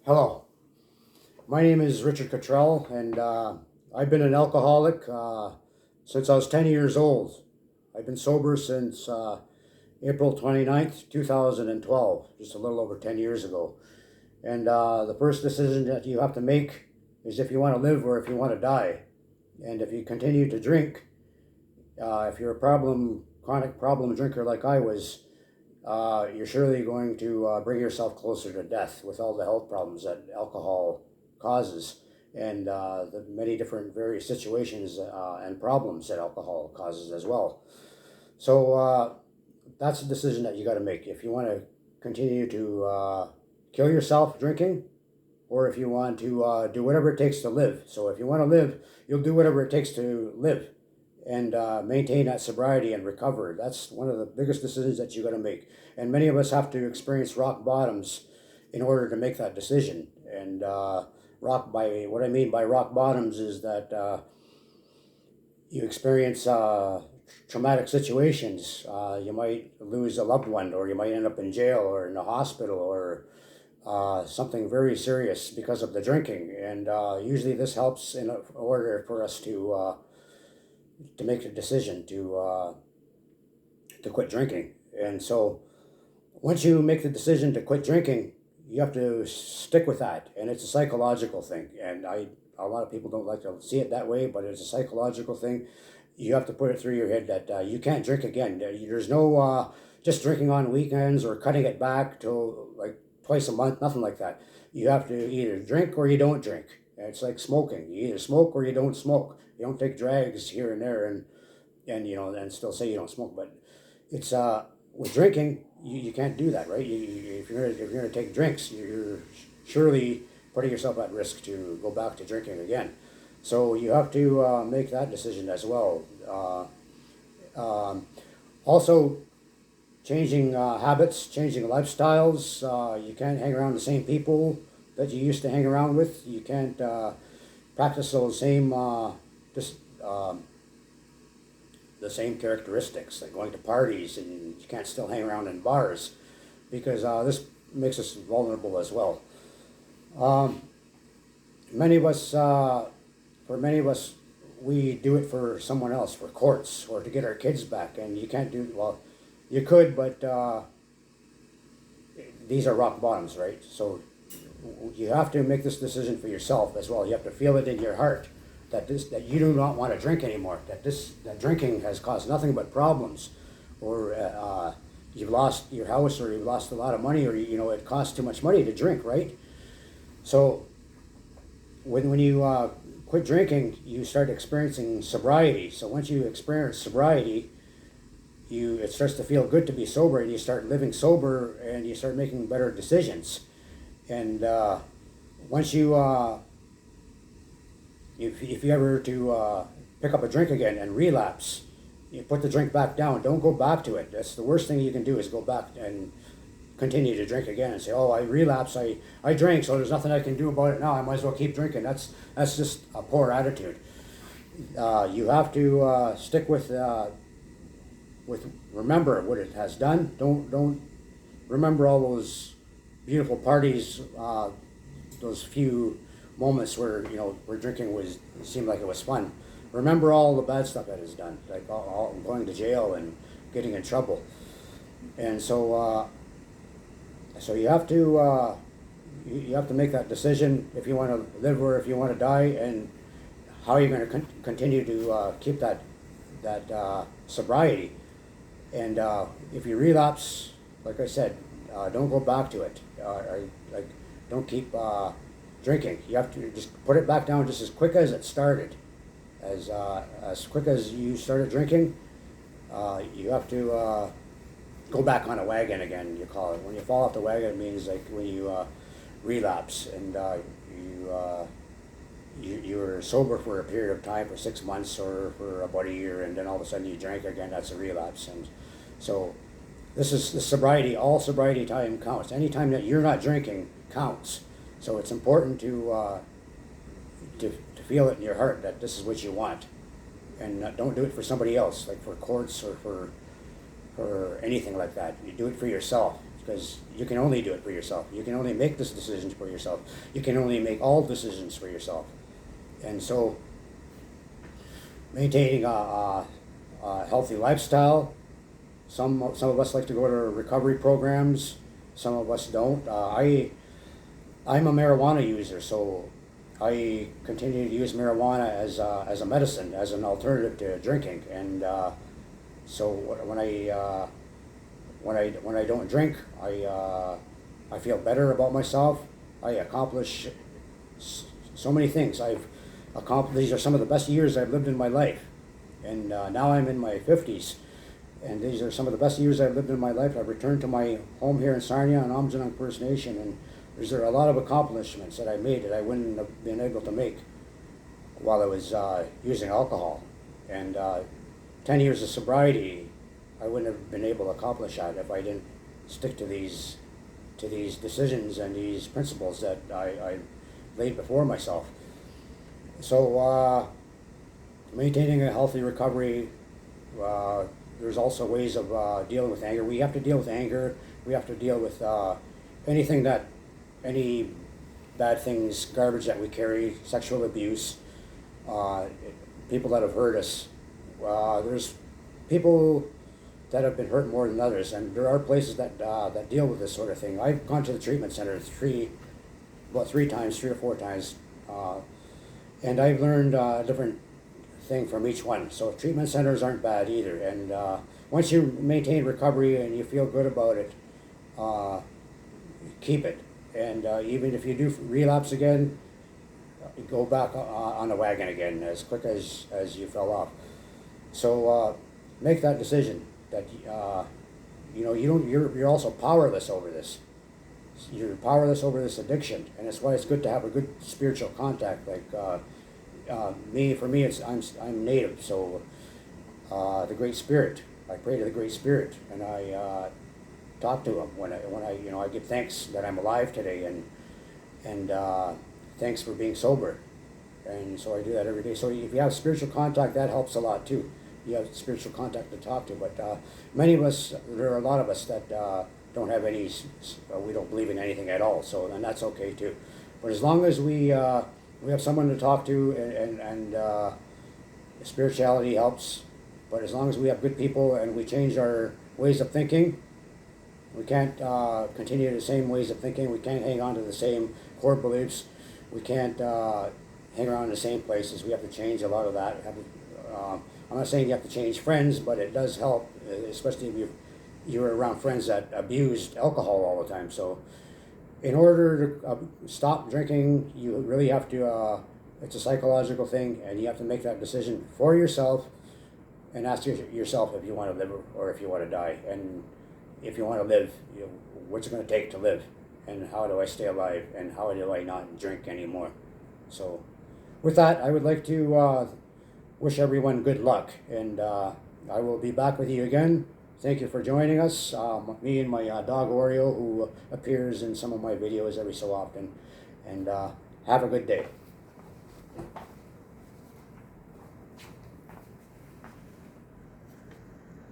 Hello, my name is Richard Cottrell, and I've been an alcoholic since I was 10 years old. I've been sober since April 29th, 2012, just a little over 10 years ago. And the first decision that you have to make is if you want to live or if you want to die. And if you continue to drink, if you're a chronic problem drinker like I was, you're surely going to bring yourself closer to death with all the health problems that alcohol causes and the many different various situations and problems that alcohol causes as well. So that's a decision that you got to make. If you want to continue to kill yourself drinking, or if you want to do whatever it takes to live. So if you want to live, you'll do whatever it takes to live and maintain that sobriety and recover. That's one of the biggest decisions that you got to make. And many of us have to experience rock bottoms in order to make that decision. And what I mean by rock bottoms is that you experience traumatic situations. You might lose a loved one, or you might end up in jail or in a hospital, or something very serious because of the drinking. And usually this helps in order for us to make a decision to quit drinking. And so once you make the decision to quit drinking, you have to stick with that, and it's a psychological thing. And a lot of people don't like to see it that way, but it's a psychological thing. You have to put it through your head that you can't drink again. There's no just drinking on weekends or cutting it back to like twice a month, nothing like that. You have to either drink or you don't drink. And it's like smoking. You either smoke or you don't smoke. You don't take drags here and there and and still say you don't smoke. But it's with drinking, you can't do that, right? If you're gonna take drinks, you're surely putting yourself at risk to go back to drinking again. So you have to make that decision as well. Also, changing habits, changing lifestyles. You can't hang around the same people that you used to hang around with. You can't practice those same just the same characteristics, like going to parties, and you can't still hang around in bars because this makes us vulnerable as well. Many of us, for many of us, we do it for someone else, for courts, or to get our kids back, and you can't do well. You could, but these are rock bottoms, right? So you have to make this decision for yourself as well. You have to feel it in your heart that you do not want to drink anymore. That drinking has caused nothing but problems, or you've lost your house, or you've lost a lot of money, or it costs too much money to drink, right? So when you quit drinking, you start experiencing sobriety. So once you experience sobriety, it starts to feel good to be sober, and you start living sober, and you start making better decisions. And once you if you ever to pick up a drink again and relapse, you put the drink back down. Don't go back to it. That's the worst thing you can do, is go back and continue to drink again and say, oh, I relapsed, I drank, so there's nothing I can do about it now, I might as well keep drinking. That's just a poor attitude. You have to stick with remember what it has done. Don't remember all those beautiful parties, those few moments where drinking seemed like it was fun. Remember all the bad stuff that is done, like all going to jail and getting in trouble. And so you have to make that decision if you want to live or if you want to die, and how you're going to continue to keep that sobriety. And if you relapse, like I said, don't go back to it. Don't keep drinking. You have to just put it back down just as quick as it started. As quick as you started drinking, you have to go back on a wagon again, you call it. When you fall off the wagon, it means like when you relapse, and you were sober for a period of time, for 6 months or for about a year, and then all of a sudden you drank again. That's a relapse. And so this is the sobriety. All sobriety time counts. Any time that you're not drinking counts. So it's important to feel it in your heart that this is what you want, and don't do it for somebody else, like for courts or for anything like that. You do it for yourself. because you can only do it for yourself. You can only make this decisions for yourself. You can only make all decisions for yourself. And so maintaining a healthy lifestyle, some of us like to go to recovery programs, some of us don't. I'm a marijuana user, so I continue to use marijuana as a medicine, as an alternative to drinking. And so when I don't drink, I feel better about myself. I accomplish so many things. These are some of the best years I've lived in my life, and now I'm in my 50s, and these are some of the best years I've lived in my life. I've returned to my home here in Sarnia on Aamjiwnaang First Nation, and these are a lot of accomplishments that I made that I wouldn't have been able to make while I was using alcohol. And 10 years of sobriety, I wouldn't have been able to accomplish that if I didn't stick to these decisions and these principles that I laid before myself. So maintaining a healthy recovery, there's also ways of dealing with anger. We have to deal with anger. We have to deal with any bad things, garbage that we carry, sexual abuse, people that have hurt us. There's people that have been hurt more than others, and there are places that deal with this sort of thing. I've gone to the treatment center three or four times, and I've learned a different thing from each one. So treatment centers aren't bad either. And once you maintain recovery and you feel good about it, keep it. And even if you do relapse again, go back on the wagon again as quick as you fell off. So make that decision that you're also powerless over this. You're powerless over this addiction, and that's why it's good to have a good spiritual contact. Like for me, I'm Native, so the Great Spirit. I pray to the Great Spirit, and I talk to him when I give thanks that I'm alive today, and thanks for being sober. And so I do that every day. So if you have spiritual contact, that helps a lot too. You have spiritual contact to talk to. But many of us, there are a lot of us that don't have any, we don't believe in anything at all. So, and that's okay too. But as long as we have someone to talk to, and spirituality helps. But as long as we have good people and we change our ways of thinking, we can't continue the same ways of thinking. We can't hang on to the same core beliefs. We can't hang around in the same places. We have to change a lot of that. I'm not saying you have to change friends, but it does help, especially if you're around friends that abused alcohol all the time. So in order to stop drinking, you really have to, it's a psychological thing, and you have to make that decision for yourself and ask yourself if you want to live or if you want to die. And if you want to live, what's it going to take to live? And how do I stay alive? And how do I not drink anymore? So with that, I would like to wish everyone good luck. And I will be back with you again. Thank you for joining us. Me and my dog Oreo, who appears in some of my videos every so often. And have a good day.